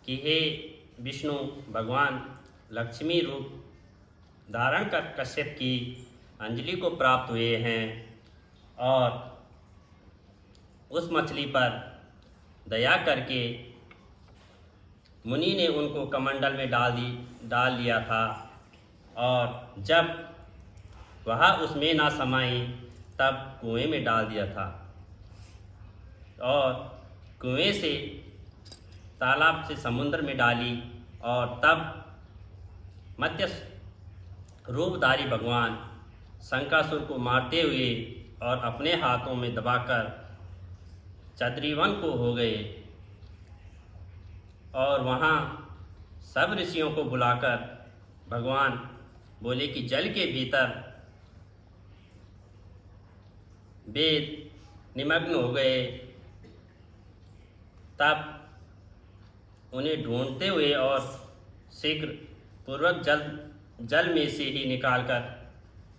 कि हे विष्णु भगवान लक्ष्मी रूप धारण कर कश्यप की अंजलि को प्राप्त हुए हैं और उस मछली पर दया करके मुनि ने उनको कमंडल में डाल लिया था और जब वह उसमें ना समाई तब कुएं में डाल दिया था और कुएं से तालाब से समुद्र में डाली और तब मत्स्य रूपधारी भगवान शंकासुर को मारते हुए और अपने हाथों में दबाकर चद्रीवन को हो गए और वहाँ सब ऋषियों को बुलाकर भगवान बोले कि जल के भीतर वेद निमग्न हो गए। तब उन्हें ढूंढते हुए और शीघ्र पूर्वक जल में से ही निकालकर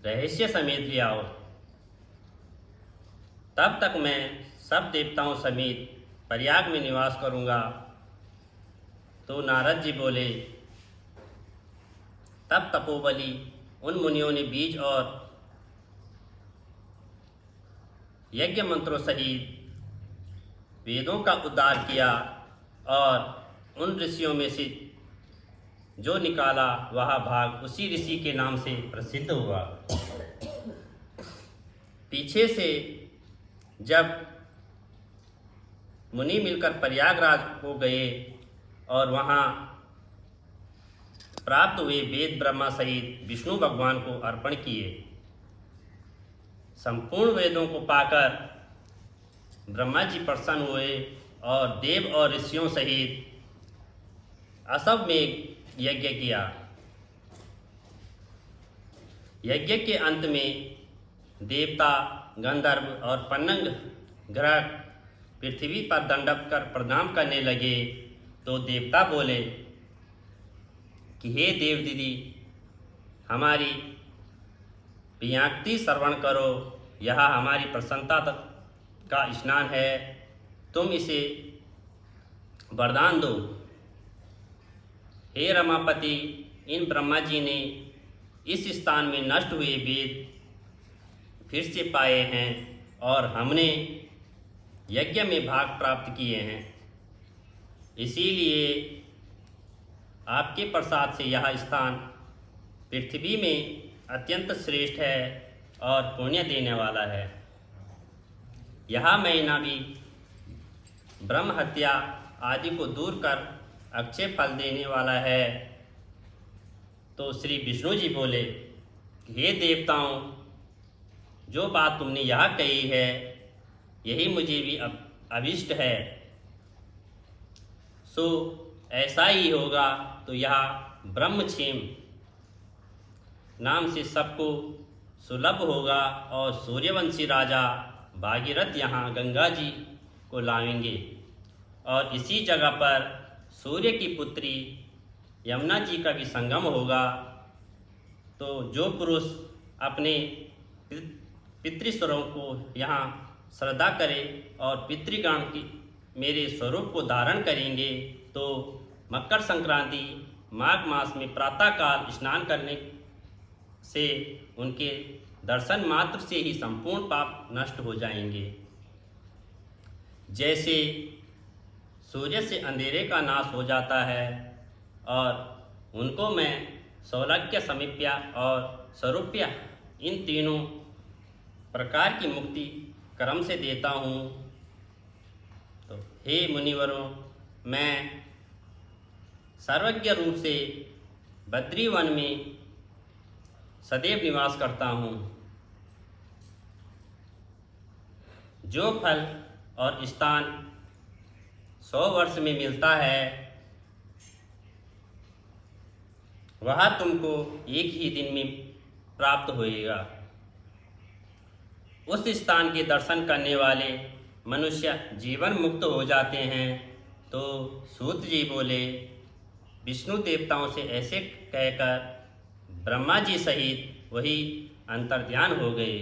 रहस्य समेत ले आओ, तब तक मैं सब देवताओं समेत प्रयाग में निवास करूँगा। तो नारद जी बोले। तब तपोबली उन मुनियों ने बीज और यज्ञ मंत्रों सहित वेदों का उद्धार किया और उन ऋषियों में से जो निकाला वह भाग उसी ऋषि के नाम से प्रसिद्ध हुआ। पीछे से जब मुनि मिलकर प्रयागराज को गए और वहाँ प्राप्त हुए वेद ब्रह्मा सहित विष्णु भगवान को अर्पण किए। संपूर्ण वेदों को पाकर ब्रह्मा जी प्रसन्न हुए और देव और ऋषियों सहित असव में यज्ञ किया। यज्ञ के अंत में देवता गंधर्व और पन्नग ग्रह पृथ्वी पर दंडवत कर प्रणाम करने लगे। तो देवता बोले कि हे देव दीदी, हमारी विज्ञप्ति श्रवण करो, यह हमारी प्रसन्नता का स्नान है, तुम इसे वरदान दो। हे रमापति, इन ब्रह्मा जी ने इस स्थान में नष्ट हुए वेद फिर से पाए हैं और हमने यज्ञ में भाग प्राप्त किए हैं, इसीलिए आपके प्रसाद से यह स्थान पृथ्वी में अत्यंत श्रेष्ठ है और पुण्य देने वाला है। यह महीना भी ब्रह्म हत्या आदि को दूर कर अक्षय फल देने वाला है। तो श्री विष्णु जी बोले, हे देवताओं, जो बात तुमने यहाँ कही है यही मुझे भी अभिष्ट है, सो ऐसा ही होगा। तो यह ब्रह्मक्षेम नाम से सबको सुलभ होगा और सूर्यवंशी राजा भागीरथ यहाँ गंगा जी को लाएंगे और इसी जगह पर सूर्य की पुत्री यमुना जी का भी संगम होगा। तो जो पुरुष अपने पितृस्वरों को यहाँ श्रद्धा करे और पितृगण की मेरे स्वरूप को धारण करेंगे तो मकर संक्रांति माघ मास में प्रातःकाल स्नान करने से उनके दर्शन मात्र से ही संपूर्ण पाप नष्ट हो जाएंगे। जैसे सूर्य से अंधेरे का नाश हो जाता है और उनको मैं सौलज्ञ, समीप्या और स्वरूप्या इन तीनों प्रकार की मुक्ति क्रम से देता हूँ। तो हे मुनिवरों, मैं सर्वज्ञ रूप से बद्रीवन में सदैव निवास करता हूँ। जो फल और स्थान 100 वर्ष में मिलता है वह तुमको एक ही दिन में प्राप्त होएगा। उस स्थान के दर्शन करने वाले मनुष्य जीवन मुक्त हो जाते हैं। तो सूत जी बोले, विष्णु देवताओं से ऐसे कहकर ब्रह्मा जी सहित वही अंतर्ध्यान हो गए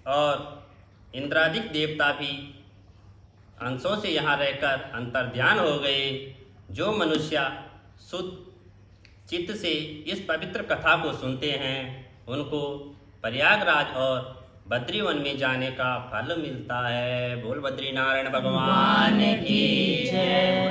और इंद्रादिक देवता भी अंशों से यहाँ रहकर अंतर्ध्यान हो गए। जो मनुष्य शुद्ध चित्त से इस पवित्र कथा को सुनते हैं उनको प्रयागराज और बद्रीवन में जाने का फल मिलता है। बोल बद्रीनारायण भगवान की जय।